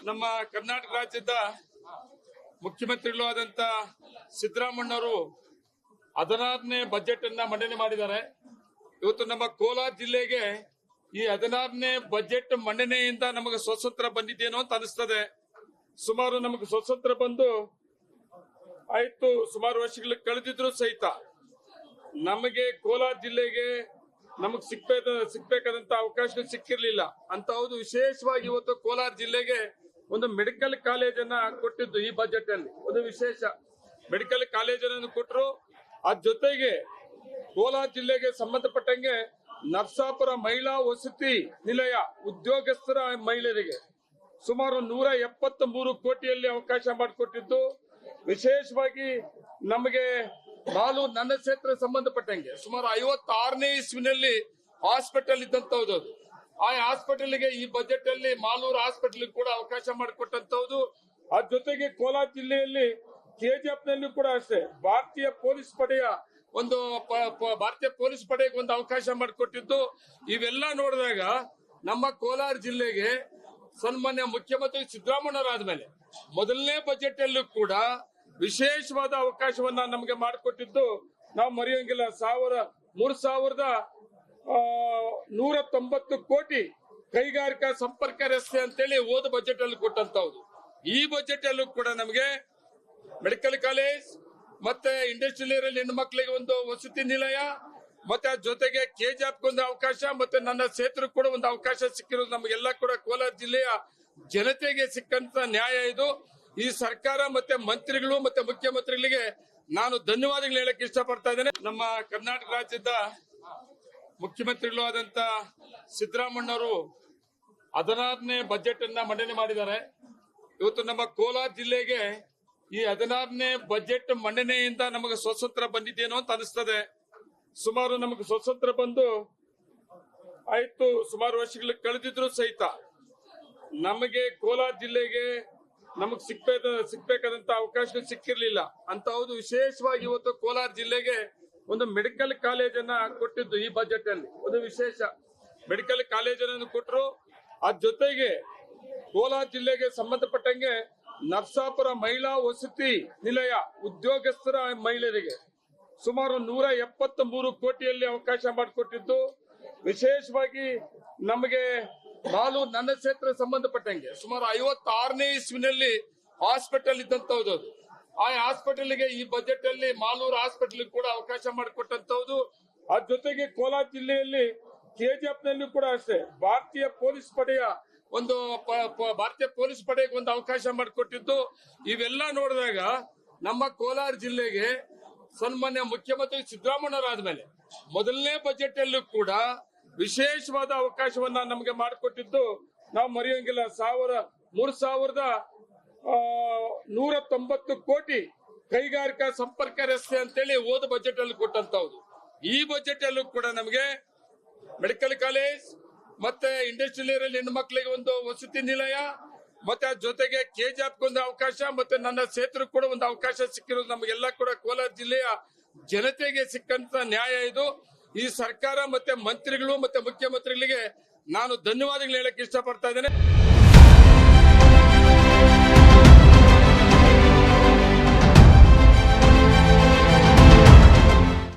ನಮ್ಮ ಕರ್ನಾಟಕ ರಾಜ್ಯದ ಮುಖ್ಯಮಂತ್ರಿಗಳು ಆದಂತ ಸಿದ್ದರಾಮಣ್ಣವರು 16ನೇ ಬಜೆಟ್ ಅನ್ನ ಮಂಡನೆ ಮಾಡಿದ್ದಾರೆ. ಇವತ್ತು ನಮ್ಮ ಕೋಲಾರ ಜಿಲ್ಲೆಗೆ ಈ 16ನೇ ಬಜೆಟ್ ಮಂಡನೆಯಿಂದ ನಮಗೆ ಸ್ವತಂತ್ರ ಬಂದಿದ್ದೇನೋ ಅಂತ ಅನಿಸ್ತದೆ. ಸುಮಾರು ನಮಗೆ ಸ್ವತಂತ್ರ ಬಂದು ಆಯ್ತು, ಸುಮಾರು ವರ್ಷಗಳು ಕಳೆದಿದ್ರು ಸಹಿತ ನಮಗೆ ಕೋಲಾರ ಜಿಲ್ಲೆಗೆ ನಮಗ್ ಸಿಗ್ಬೇಕಾದಂತ ಅವಕಾಶ ಸಿಕ್ಕಿರ್ಲಿಲ್ಲ ಅಂತ. ಹೌದು, ವಿಶೇಷವಾಗಿ ಇವತ್ತು ಕೋಲಾರ ಜಿಲ್ಲೆಗೆ ಒಂದು ಮೆಡಿಕಲ್ ಕಾಲೇಜನ್ನ ಕೊಟ್ಟಿದ್ದು ಈ ಬಜೆಟ್ ಅಲ್ಲಿ ಒಂದು ವಿಶೇಷ ಮೆಡಿಕಲ್ ಕಾಲೇಜನ್ನು ಕೊಟ್ಟರು. ಅದ್ ಜೊತೆಗೆ ಕೋಲಾರ ಜಿಲ್ಲೆಗೆ ಸಂಬಂಧಪಟ್ಟಂಗೆ ನರ್ಸಾಪುರ ಮಹಿಳಾ ವಸತಿ ನಿಲಯ ಉದ್ಯೋಗಸ್ಥರ ಮಹಿಳೆಯರಿಗೆ ಸುಮಾರು 173 ಕೋಟಿಯಲ್ಲಿ ಅವಕಾಶ ಮಾಡಿಕೊಟ್ಟಿದ್ದು. ವಿಶೇಷವಾಗಿ ನಮಗೆ ಬಾಲು ನನ್ನ ಕ್ಷೇತ್ರ ಸಂಬಂಧಪಟ್ಟಂಗೆ ಸುಮಾರು 56ನೇ ಇಸ್ವಿನಲ್ಲಿ ಹಾಸ್ಪಿಟಲ್ ಇದ್ದಂತದ್ದು. ಆ ಹಾಸ್ಪಿಟಲ್ಗೆ ಈ ಬಜೆಟ್ ಅಲ್ಲಿ ಮಾಲೂರು ಹಾಸ್ಪಿಟಲ್ ಕೂಡ ಅವಕಾಶ ಮಾಡಿಕೊಟ್ಟಂತದ್ದು. ಅದ್ರ ಜೊತೆಗೆ ಕೋಲಾರ ಜಿಲ್ಲೆಯಲ್ಲಿ ಕೆಜಿಎಫ್ ನಲ್ಲೂ ಕೂಡ ಅಷ್ಟೇ ಭಾರತೀಯ ಪೊಲೀಸ್ ಪಡೆಯ ಒಂದು ಅವಕಾಶ ಮಾಡಿಕೊಟ್ಟಿದ್ದು. ಇವೆಲ್ಲ ನೋಡಿದಾಗ ನಮ್ಮ ಕೋಲಾರ ಜಿಲ್ಲೆಗೆ ಸನ್ಮಾನ್ಯ ಮುಖ್ಯಮಂತ್ರಿ ಸಿದ್ದರಾಮಣ್ಣರಾದ್ಮೇಲೆ ಮೊದಲನೇ ಬಜೆಟ್ ಅಲ್ಲೂ ಕೂಡ ವಿಶೇಷವಾದ ಅವಕಾಶವನ್ನ ನಮಗೆ ಮಾಡಿಕೊಟ್ಟಿದ್ದು ನಾವು ಮರೆಯೋಂಗಿಲ್ಲ. 3,190 ಕೋಟಿ ಕೈಗಾರಿಕಾ ಸಂಪರ್ಕ ರಸ್ತೆ ಅಂತೇಳಿ ಹೋದ ಬಜೆಟ್ ಅಲ್ಲಿ ಕೊಟ್ಟಂತವ್ದು. ಈ ಬಜೆಟ್ ಅಲ್ಲೂ ಕೂಡ ನಮಗೆ ಮೆಡಿಕಲ್ ಕಾಲೇಜ್ ಮತ್ತೆ ಇಂಡಸ್ಟ್ರಿಯಲ್ ಹೆಣ್ಣು ಮಕ್ಕಳಿಗೆ ಒಂದು ವಸತಿ ನಿಲಯ ಮತ್ತೆ ಅದ್ರ ಜೊತೆಗೆ ಕೆಜಿಎಫ್ ಒಂದು ಅವಕಾಶ ಮತ್ತೆ ನನ್ನ ಕ್ಷೇತ್ರ ಕೂಡ ಒಂದು ಅವಕಾಶ ಸಿಕ್ಕಿರೋದು ನಮಗೆಲ್ಲ ಕೂಡ ಕೋಲಾರ ಜಿಲ್ಲೆಯ ಜನತೆಗೆ ಸಿಕ್ಕಂತ ನ್ಯಾಯ ಇದು. ಈ ಸರ್ಕಾರ ಮತ್ತೆ ಮಂತ್ರಿಗಳು ಮತ್ತೆ ಮುಖ್ಯಮಂತ್ರಿಗಳಿಗೆ ನಾನು ಧನ್ಯವಾದಗಳು ಹೇಳಕ್ ಇಷ್ಟಪಡ್ತಾ ಇದ್ದೇನೆ. ನಮ್ಮ ಕರ್ನಾಟಕ ರಾಜ್ಯದ ಮುಖ್ಯಮಂತ್ರಿಗಳು ಆದಂತ ಸಿದ್ದರಾಮಣ್ಣವರು 16ನೇ ಬಜೆಟ್ ಅನ್ನ ಮಂಡನೆ ಮಾಡಿದ್ದಾರೆ. ಇವತ್ತು ನಮ್ಮ ಕೋಲಾರ ಜಿಲ್ಲೆಗೆ ಈ 16ನೇ ಬಜೆಟ್ ಮಂಡನೆಯಿಂದ ನಮಗೆ ಸ್ವತಂತ್ರ ಬಂದಿದ್ದೇನೋ ಅಂತ ಅನಿಸ್ತದೆ. ಸುಮಾರು ನಮಗೆ ಸ್ವತಂತ್ರ ಬಂದು ಆಯ್ತು, ಸುಮಾರು ವರ್ಷಗಳು ಕಳೆದಿದ್ರು ಸಹಿತ ನಮಗೆ ಕೋಲಾರ ಜಿಲ್ಲೆಗೆ ನಮಗ್ ಸಿಗ್ಬೇಕಾದಂತ ಅವಕಾಶ ಸಿಕ್ಕಿರ್ಲಿಲ್ಲ ಅಂತ. ಹೌದು, ವಿಶೇಷವಾಗಿ ಇವತ್ತು ಕೋಲಾರ ಜಿಲ್ಲೆಗೆ ಒಂದು ಮೆಡಿಕಲ್ ಕಾಲೇಜನ್ನ ಕೊಟ್ಟಿದ್ದು ಈ ಬಜೆಟ್ ಅಲ್ಲಿ ಒಂದು ವಿಶೇಷ ಮೆಡಿಕಲ್ ಕಾಲೇಜನ್ನು ಕೊಟ್ಟರು. ಅದ್ರ ಜೊತೆಗೆ ಕೋಲಾರ ಜಿಲ್ಲೆಗೆ ಸಂಬಂಧಪಟ್ಟಂಗೆ ನರ್ಸಾಪುರ ಮಹಿಳಾ ವಸತಿ ನಿಲಯ ಉದ್ಯೋಗಸ್ಥರ ಮಹಿಳೆಯರಿಗೆ ಸುಮಾರು 173 ಕೋಟಿಯಲ್ಲಿ ಅವಕಾಶ ಮಾಡಿಕೊಟ್ಟಿದ್ದು. ವಿಶೇಷವಾಗಿ ನಮಗೆ ಬಾಲು ನನ್ನ ಕ್ಷೇತ್ರ ಸಂಬಂಧಪಟ್ಟಂಗೆ ಸುಮಾರು 56ನೇ ಇಸ್ವಿನಲ್ಲಿ ಹಾಸ್ಪಿಟಲ್ ಇದ್ದಂತದ್ದು. ಆ ಹಾಸ್ಪಿಟಲ್ಗೆ ಈ ಬಜೆಟ್ ಅಲ್ಲಿ ಮಾಲೂರು ಹಾಸ್ಪಿಟಲ್ ಕೂಡ ಅವಕಾಶ ಮಾಡಿಕೊಟ್ಟಂತದ್ದು. ಅದ್ರ ಜೊತೆಗೆ ಕೋಲಾರ ಜಿಲ್ಲೆಯಲ್ಲಿ ಕೆಜಿಎಫ್ ನಲ್ಲೂ ಕೂಡ ಅಷ್ಟೇ ಭಾರತೀಯ ಪೊಲೀಸ್ ಪಡೆಗೆ ಒಂದು ಅವಕಾಶ ಮಾಡಿಕೊಟ್ಟಿದ್ದು. ಇವೆಲ್ಲ ನೋಡಿದಾಗ ನಮ್ಮ ಕೋಲಾರ ಜಿಲ್ಲೆಗೆ ಸನ್ಮಾನ್ಯ ಮುಖ್ಯಮಂತ್ರಿ ಸಿದ್ದರಾಮಣ್ಣರಾದ್ಮೇಲೆ ಮೊದಲನೇ ಬಜೆಟ್ ಅಲ್ಲೂ ಕೂಡ ವಿಶೇಷವಾದ ಅವಕಾಶವನ್ನ ನಮಗೆ ಮಾಡಿಕೊಟ್ಟಿದ್ದು ನಾವು ಮರೆಯೋಂಗಿಲ್ಲ. 3,190 ಕೋಟಿ ಕೈಗಾರಿಕಾ ಸಂಪರ್ಕ ರಸ್ತೆ ಅಂತೇಳಿ ಹೋದ ಬಜೆಟ್ ಅಲ್ಲಿ ಕೊಟ್ಟಂತವ್ದು. ಈ ಬಜೆಟ್ ಅಲ್ಲೂ ಕೂಡ ನಮಗೆ ಮೆಡಿಕಲ್ ಕಾಲೇಜ್ ಮತ್ತೆ ಇಂಡಸ್ಟ್ರಿಯಲ್ ಹೆಣ್ಣು ಮಕ್ಕಳಿಗೆ ಒಂದು ವಸತಿ ನಿಲಯ ಮತ್ತೆ ಅದ್ರ ಜೊತೆಗೆ ಕೆಜಿಎಫ್ ಒಂದು ಅವಕಾಶ ಮತ್ತೆ ನನ್ನ ಕ್ಷೇತ್ರ ಕೂಡ ಒಂದು ಅವಕಾಶ ಸಿಕ್ಕಿರೋದು ನಮಗೆಲ್ಲ ಕೂಡ ಕೋಲಾರ ಜಿಲ್ಲೆಯ ಜನತೆಗೆ ಸಿಕ್ಕಂತ ನ್ಯಾಯ ಇದು. ಈ ಸರ್ಕಾರ ಮತ್ತೆ ಮಂತ್ರಿಗಳು ಮತ್ತೆ ಮುಖ್ಯಮಂತ್ರಿಗಳಿಗೆ ನಾನು ಧನ್ಯವಾದಗಳು ಹೇಳಕ್ ಇಷ್ಟಪಡ್ತಾ ಇದ್ದೇನೆ.